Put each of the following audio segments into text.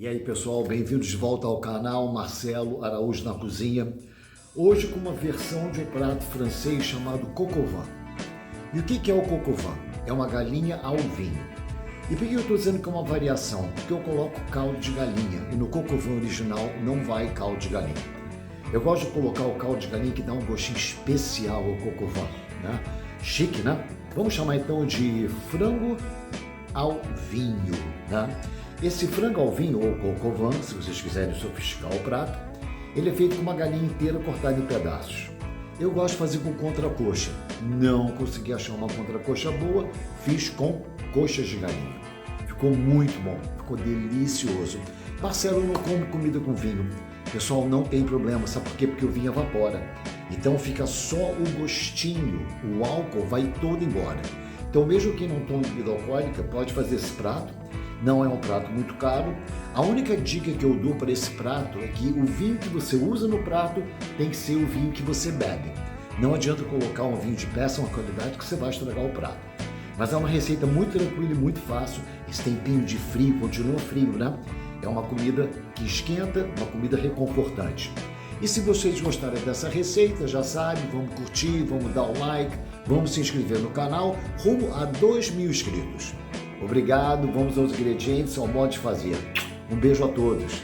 E aí pessoal, bem-vindos de volta ao canal Marcelo Araújo na Cozinha. Hoje com uma versão de um prato francês chamado coq au vin. E o que é o coq au vin? É uma galinha ao vinho. E por que eu estou dizendo que é uma variação? Porque eu coloco caldo de galinha e no coq au vin original não vai caldo de galinha. Eu gosto de colocar o caldo de galinha que dá um gostinho especial ao coq au vin, né? Chique, né? Vamos chamar então de frango ao vinho, né? Esse frango ao vinho, ou coq au vin, se vocês quiserem sofisticar o prato, ele é feito com uma galinha inteira cortada em pedaços. Eu gosto de fazer com contracoxa. Não consegui achar uma contracoxa boa, fiz com coxas de galinha. Ficou muito bom, ficou delicioso. Marcelo, eu não como comida com vinho. Pessoal, não tem problema, sabe por quê? Porque o vinho evapora. Então fica só o gostinho, o álcool vai todo embora. Então mesmo quem não toma bebida alcoólica pode fazer esse prato. Não é um prato muito caro. A única dica que eu dou para esse prato é que o vinho que você usa no prato tem que ser o vinho que você bebe. Não adianta colocar um vinho de péssima qualidade que você vai estragar o prato. Mas é uma receita muito tranquila e muito fácil. Esse tempinho de frio continua frio, né? É uma comida que esquenta, uma comida reconfortante. E se vocês gostarem dessa receita, já sabem, vamos curtir, vamos dar o like, vamos se inscrever no canal, rumo a 2.000 inscritos. Obrigado, vamos aos ingredientes, ao modo de fazer. Um beijo a todos.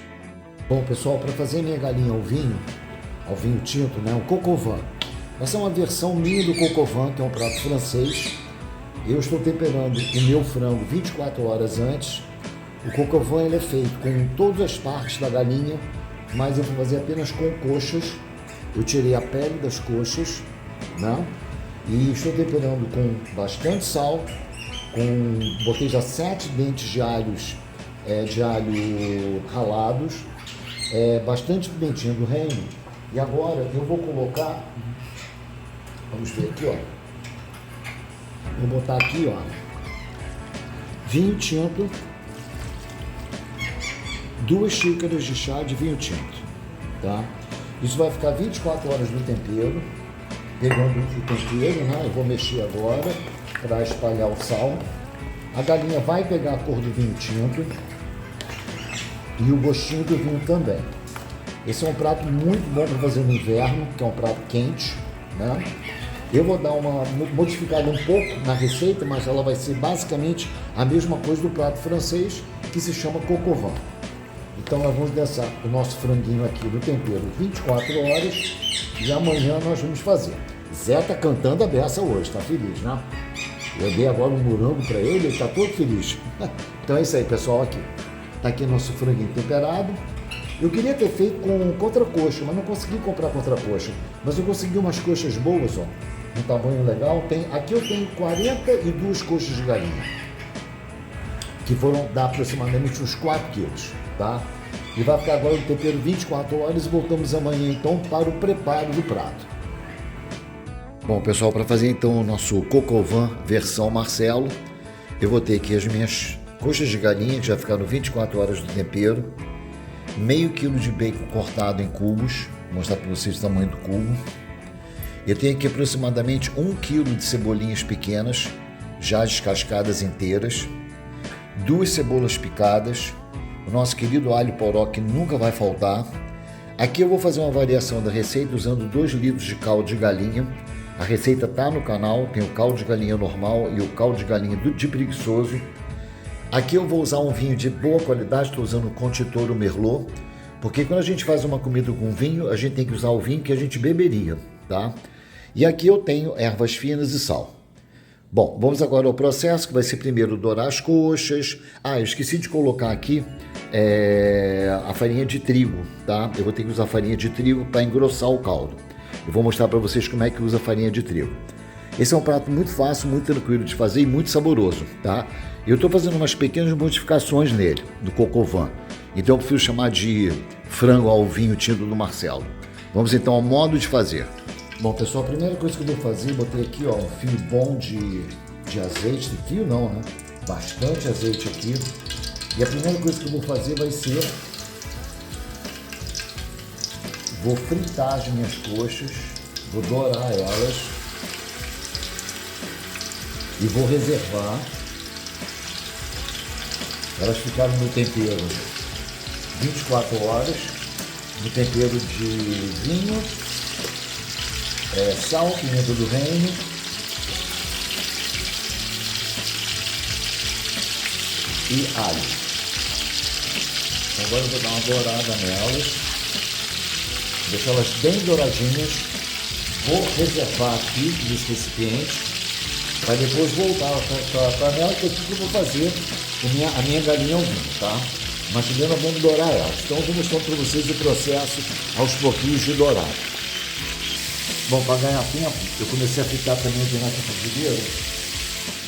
Bom, pessoal, para fazer minha galinha ao vinho tinto, né, o coq au vin. Essa é uma versão minha do coq au vin, que é um prato francês. Eu estou temperando o meu frango 24 horas antes. O coq au vin ele é feito com todas as partes da galinha, mas eu vou fazer apenas com coxas. Eu tirei a pele das coxas, né? E estou temperando com bastante sal. Botei já 7 dentes de alho ralados, bastante pimentinha do reino. E agora eu vou colocar, vamos ver aqui, ó. Vou botar aqui, ó, vinho tinto, 2 xícaras de chá de vinho tinto, tá? Isso vai ficar 24 horas no tempero, pegando o tempero, né? Eu vou mexer agora para espalhar o sal. A galinha vai pegar a cor do vinho tinto e o gostinho do vinho também. Esse é um prato muito bom para fazer no inverno, que é um prato quente, né? Eu vou dar uma modificada um pouco na receita, mas ela vai ser basicamente a mesma coisa do prato francês, que se chama coq au vin. Então nós vamos deixar o nosso franguinho aqui no tempero 24 horas e amanhã nós vamos fazer. Zé tá cantando a beça hoje, tá feliz, né? Eu dei agora um morango para ele, ele tá todo feliz. Então é isso aí, pessoal, aqui. Tá aqui nosso franguinho temperado. Eu queria ter feito com contracoxa, mas não consegui comprar contracoxa. Mas eu consegui umas coxas boas, ó, um tamanho legal. Aqui eu tenho 42 coxas de galinha, que foram dar aproximadamente uns 4 quilos, tá? E vai ficar agora no tempero 24 horas e voltamos amanhã então para o preparo do prato. Bom, pessoal, para fazer então o nosso coq au vin versão Marcelo, eu vou ter aqui as minhas coxas de galinha, que já ficaram 24 horas no tempero, meio quilo de bacon cortado em cubos, vou mostrar para vocês o tamanho do cubo. Eu tenho aqui aproximadamente 1 quilo de cebolinhas pequenas, já descascadas inteiras, 2 cebolas picadas, o nosso querido alho poró que nunca vai faltar. Aqui eu vou fazer uma variação da receita usando 2 litros de caldo de galinha. A receita está no canal, tem o caldo de galinha normal e o caldo de galinha de preguiçoso. Aqui eu vou usar um vinho de boa qualidade, estou usando o Conte Toro Merlot, porque quando a gente faz uma comida com vinho, a gente tem que usar o vinho que a gente beberia, tá? E aqui eu tenho ervas finas e sal. Bom, vamos agora ao processo, que vai ser primeiro dourar as coxas. Eu esqueci de colocar aqui a farinha de trigo, tá? Eu vou ter que usar farinha de trigo para engrossar o caldo. Eu vou mostrar para vocês como é que usa farinha de trigo. Esse é um prato muito fácil, muito tranquilo de fazer e muito saboroso, tá? Eu estou fazendo umas pequenas modificações nele, no coq au vin. Então eu preciso chamar de frango ao vinho tinto do Marcelo. Vamos então ao modo de fazer. Bom, pessoal, a primeira coisa que eu vou fazer, botei aqui, ó, um fio bom de azeite. Fio não, né? Bastante azeite aqui. E a primeira coisa que eu vou fazer vai ser... Vou fritar as minhas coxas, vou dourar elas e vou reservar elas ficaram no tempero 24 horas no tempero de vinho, sal, pimenta do reino, e alho. Então agora eu vou dar uma dourada nelas, deixar elas bem douradinhas. Vou reservar aqui nesse recipiente para depois voltar para a panela, que é aqui que eu vou fazer a minha galinha ao vinho, tá? Mas primeiro vamos dourar elas. Então eu vou mostrar para vocês o processo aos pouquinhos de dourar. Bom, para ganhar tempo, eu comecei a fritar também aqui na frigideira.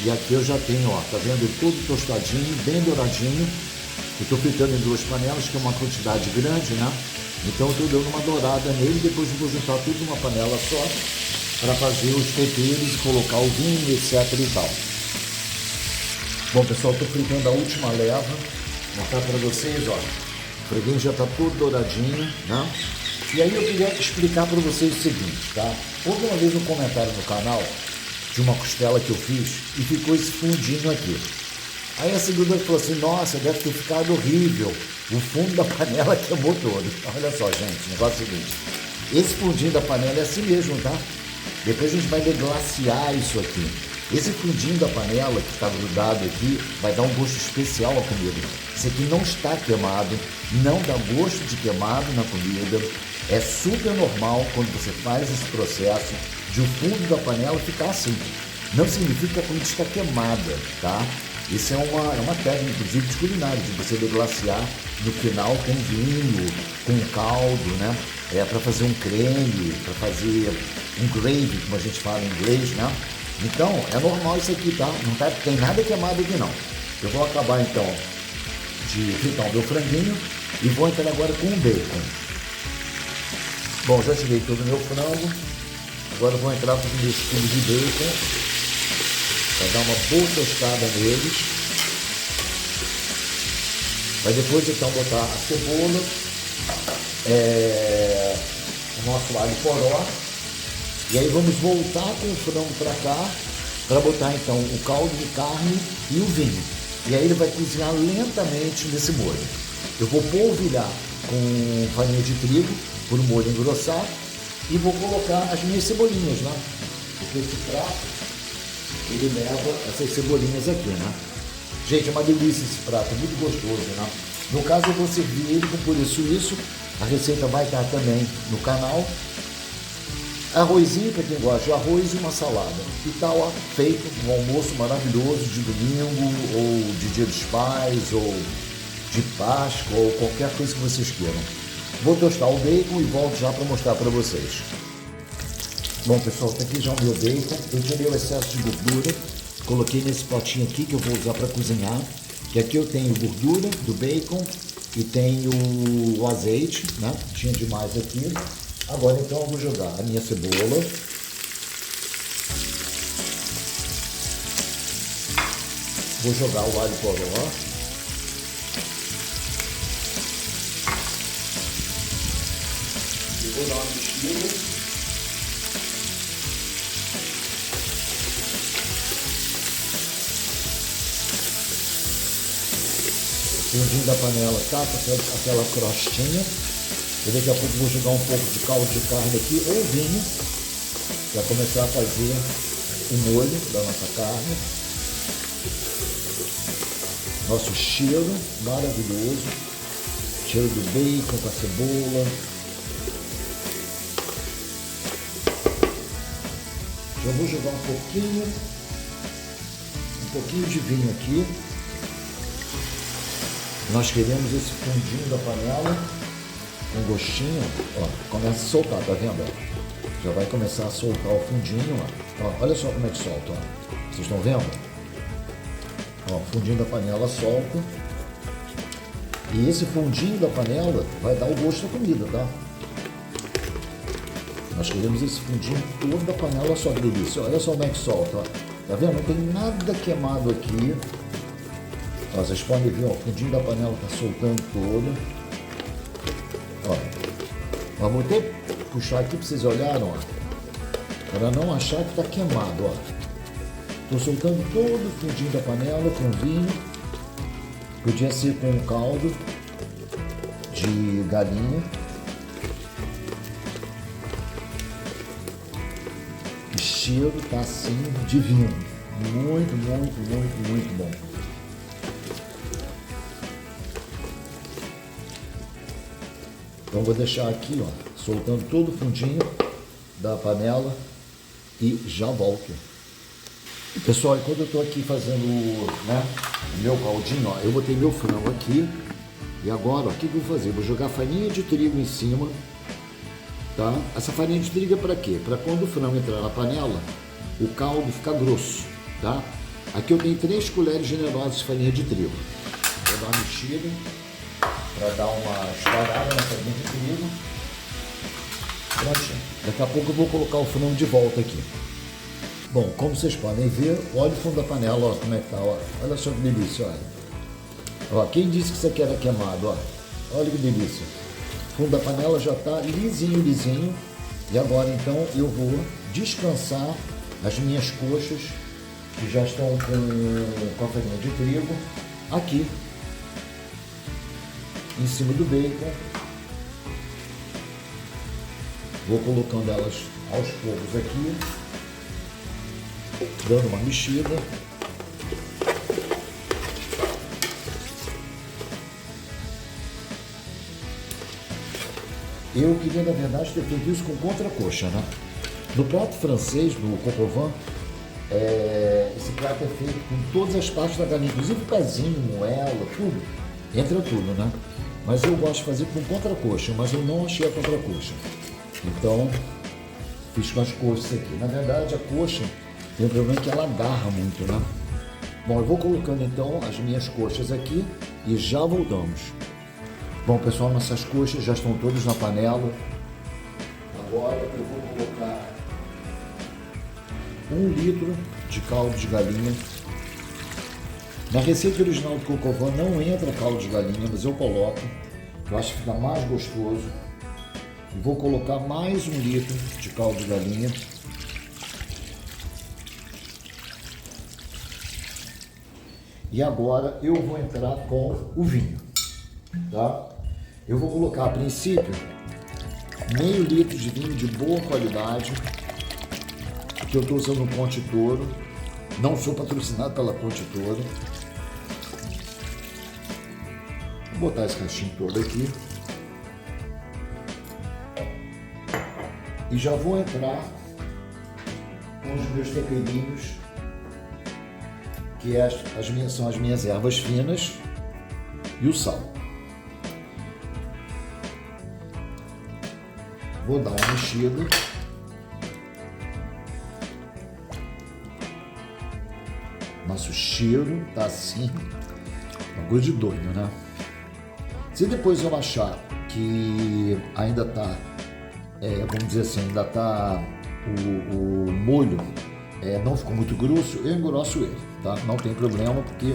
E aqui eu já tenho, ó, tá vendo? Tudo tostadinho, bem douradinho. Eu estou fritando em 2 panelas, que é uma quantidade grande, né? Então eu estou dando uma dourada nele, depois eu vou juntar tudo numa panela só para fazer os temperos e colocar o vinho, etc e tal. Bom, pessoal, estou fritando a última leva. Vou mostrar para vocês, ó. O franguinho já está todo douradinho, né? E aí eu queria explicar para vocês o seguinte, tá? Houve uma vez um comentário no canal de uma costela que eu fiz e ficou esse fundinho aqui. Aí a seguidora falou assim, nossa, deve ter ficado horrível, o fundo da panela queimou todo. Olha só, gente, o negócio é o seguinte, esse fundinho da panela é assim mesmo, tá? Depois a gente vai deglaciar isso aqui. Esse fundinho da panela que está grudado aqui vai dar um gosto especial à comida. Isso aqui não está queimado, não dá gosto de queimado na comida. É super normal quando você faz esse processo de o fundo da panela ficar assim. Não significa que a comida está queimada, tá? Isso é uma técnica, inclusive, de culinária, de você deglaciar no final com vinho, com caldo, né? Para fazer um creme, para fazer um gravy, como a gente fala em inglês, né? Então, é normal isso aqui, tá? Não tem nada queimado aqui, não. Eu vou acabar, então, de fritar o meu franguinho e vou entrar agora com o bacon. Bom, já tirei todo o meu frango. Agora eu vou entrar com os meus quilos de bacon. Vai dar uma boa tostada neles. Vai depois, então, botar a cebola, o nosso alho poró. E aí vamos voltar com o frango para cá, para botar então o caldo de carne e o vinho. E aí ele vai cozinhar lentamente nesse molho. Eu vou polvilhar com farinha de trigo, por um molho engrossar, e vou colocar as minhas cebolinhas, né? Porque esse prato, ele leva essas cebolinhas aqui, né? Gente, é uma delícia esse prato, muito gostoso, né? No caso eu vou servir ele com purê suíço, a receita vai estar também no canal. Arrozinho para quem gosta de arroz e uma salada. E tá ó, feito um almoço maravilhoso de domingo, ou de Dia dos Pais, ou de Páscoa, ou qualquer coisa que vocês queiram. Vou tostar o bacon e volto já para mostrar para vocês. Bom, pessoal, tá aqui já o meu bacon. Eu tirei o excesso de gordura, coloquei nesse potinho aqui que eu vou usar para cozinhar. Que aqui eu tenho gordura do bacon e tenho o azeite, né? Tinha demais aqui. Agora então eu vou jogar a minha cebola. Vou jogar o alho poró. E vou dar uma mexida. O fundinho da panela tá com aquela crostinha. E daqui a pouco vou jogar um pouco de caldo de carne aqui, ou vinho, para começar a fazer o molho da nossa carne. Nosso cheiro maravilhoso, cheiro do bacon com a cebola. Já vou jogar um pouquinho de vinho aqui. Nós queremos esse fundinho da panela. Um gostinho, ó, começa a soltar, tá vendo? Já vai começar a soltar o fundinho, ó. Olha só como é que solta, ó. Vocês estão vendo? Ó, o fundinho da panela solta. E esse fundinho da panela vai dar o gosto da comida, tá? Nós queremos esse fundinho todo da panela, olha só que delícia. Olha só como é que solta, ó. Tá vendo? Não tem nada queimado aqui. Ó, vocês podem ver, ó, o fundinho da panela tá soltando todo. Ó, vou até puxar aqui para vocês olharem, ó, para não achar que está queimado, ó. Estou soltando todo o fundinho da panela com vinho, podia ser com caldo, de galinha. O cheiro tá assim divino. Muito, muito, muito, muito bom. Então vou deixar aqui, ó, soltando todo o fundinho da panela e já volto. Pessoal, enquanto eu estou aqui fazendo, né, o meu caldinho, ó, eu botei meu frango aqui e agora, ó, o que eu vou fazer? Vou jogar farinha de trigo em cima, tá? Essa farinha de trigo é para quê? Para quando o frango entrar na panela, o caldo ficar grosso, tá? Aqui eu tenho 3 colheres generosas de farinha de trigo. Vou dar uma mexida para dar uma estourada na farinha de trigo. Prontinho. Daqui a pouco eu vou colocar o frango de volta aqui. Bom, como vocês podem ver, olha o fundo da panela, ó, como é que tá, ó. Olha só que delícia, olha. Ó, quem disse que isso aqui era queimado, ó. Olha que delícia. O fundo da panela já tá lisinho, lisinho. E agora, então, eu vou descansar as minhas coxas, que já estão com a farinha de trigo, aqui, em cima do bacon. Vou colocando elas aos poucos aqui, dando uma mexida. Eu queria, na verdade, ter feito isso com contracoxa, né? No prato francês, no coq au vin, esse prato é feito com todas as partes da galinha, inclusive o pezinho, moela, tudo. Entra tudo, né? Mas eu gosto de fazer com contracoxa, mas eu não achei a contracoxa. Então, fiz com as coxas aqui. Na verdade, a coxa tem um problema que ela agarra muito, né? Bom, eu vou colocando então as minhas coxas aqui e já voltamos. Bom, pessoal, nossas coxas já estão todas na panela. Agora eu vou colocar 1 litro de caldo de galinha. Na receita original do coq au vin não entra caldo de galinha, mas eu coloco. Eu acho que fica mais gostoso. E vou colocar mais 1 litro de caldo de galinha. E agora eu vou entrar com o vinho, tá? Eu vou colocar a princípio meio litro de vinho de boa qualidade, que eu estou usando um Ponte Toro. Não sou patrocinado pela Ponte Toro. Vou botar esse restinho todo aqui. E já vou entrar com os meus temperinhos, que são as minhas ervas finas e o sal. Vou dar uma mexida. Nosso cheiro tá assim, uma coisa de doido, né? Se depois eu achar que ainda tá, vamos dizer assim, ainda tá o molho não ficou muito grosso, eu engrosso ele, tá? Não tem problema, porque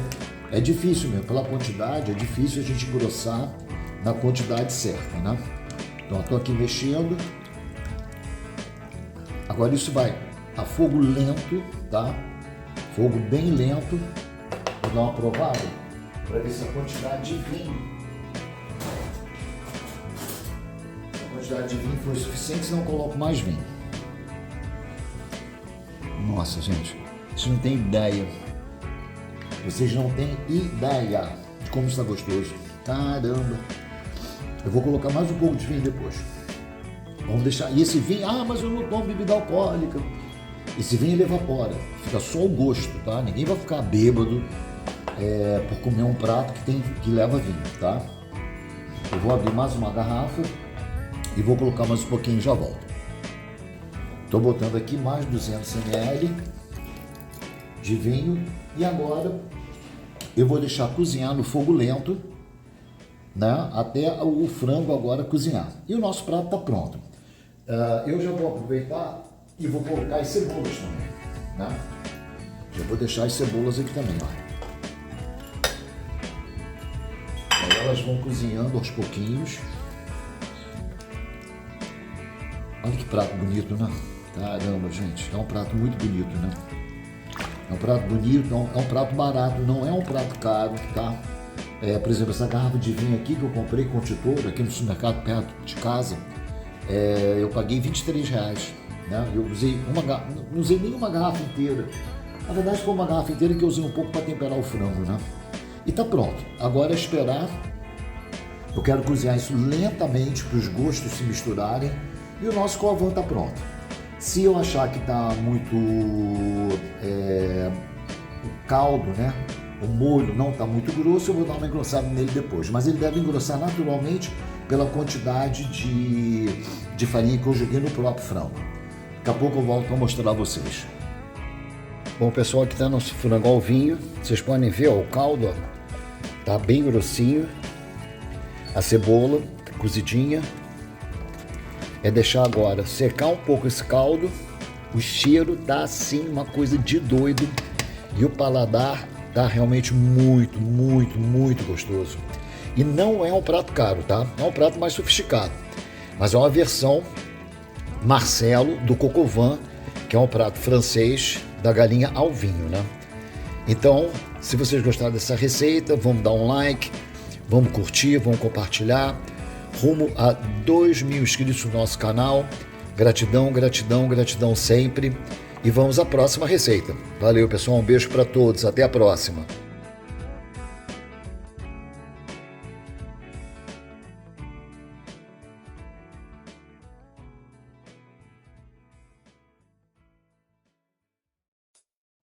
é difícil mesmo, pela quantidade, é difícil a gente engrossar na quantidade certa, né? Então, eu tô aqui mexendo. Agora isso vai a fogo lento, tá? Fogo bem lento. Vou dar uma provada para ver se a quantidade de vinho, foi suficiente, senão eu coloco mais vinho. Nossa, gente, vocês não têm ideia. Vocês não têm ideia de como está gostoso. Caramba! Eu vou colocar mais um pouco de vinho depois. Vamos deixar. E esse vinho, mas eu não tomo bebida alcoólica. Esse vinho ele evapora, fica só o gosto, tá? Ninguém vai ficar bêbado por comer um prato que leva vinho, tá? Eu vou abrir mais uma garrafa e vou colocar mais um pouquinho e já volto. Estou botando aqui mais 200 ml de vinho e agora eu vou deixar cozinhar no fogo lento, né? Até o frango agora cozinhar. E o nosso prato está pronto. Eu já vou aproveitar e vou colocar as cebolas também, né? Já vou deixar as cebolas aqui também, ó. Aí elas vão cozinhando aos pouquinhos. Olha que prato bonito, né? Caramba, gente, é um prato muito bonito, né? É um prato bonito, é um prato barato, não é um prato caro, tá? Por exemplo, essa garrafa de vinho aqui que eu comprei com tesouro aqui no supermercado perto de casa, eu paguei R$23, né? Eu não usei nenhuma garrafa inteira. Na verdade foi uma garrafa inteira que eu usei um pouco para temperar o frango, né? E tá pronto. Agora é esperar. Eu quero cozinhar isso lentamente para os gostos se misturarem e o nosso coavão tá pronto. Se eu achar que tá muito o caldo, né? O molho não está muito grosso, eu vou dar uma engrossada nele depois. Mas ele deve engrossar naturalmente pela quantidade de farinha que eu joguei no próprio frango. Daqui a pouco eu volto para mostrar a vocês. Bom, pessoal, aqui está nosso frango ao vinho. Vocês podem ver, ó, o caldo está bem grossinho. A cebola cozidinha. É deixar agora secar um pouco esse caldo. O cheiro tá assim, uma coisa de doido. E o paladar tá realmente muito, muito, muito gostoso. E não é um prato caro, tá? É um prato mais sofisticado. Mas é uma versão Marcelo do coq au vin, que é um prato francês da galinha ao vinho, né? Então, se vocês gostaram dessa receita, vamos dar um like, vamos curtir, vamos compartilhar. Rumo a 2.000 inscritos no nosso canal. Gratidão, gratidão, gratidão sempre. E vamos à próxima receita. Valeu, pessoal. Um beijo para todos. Até a próxima.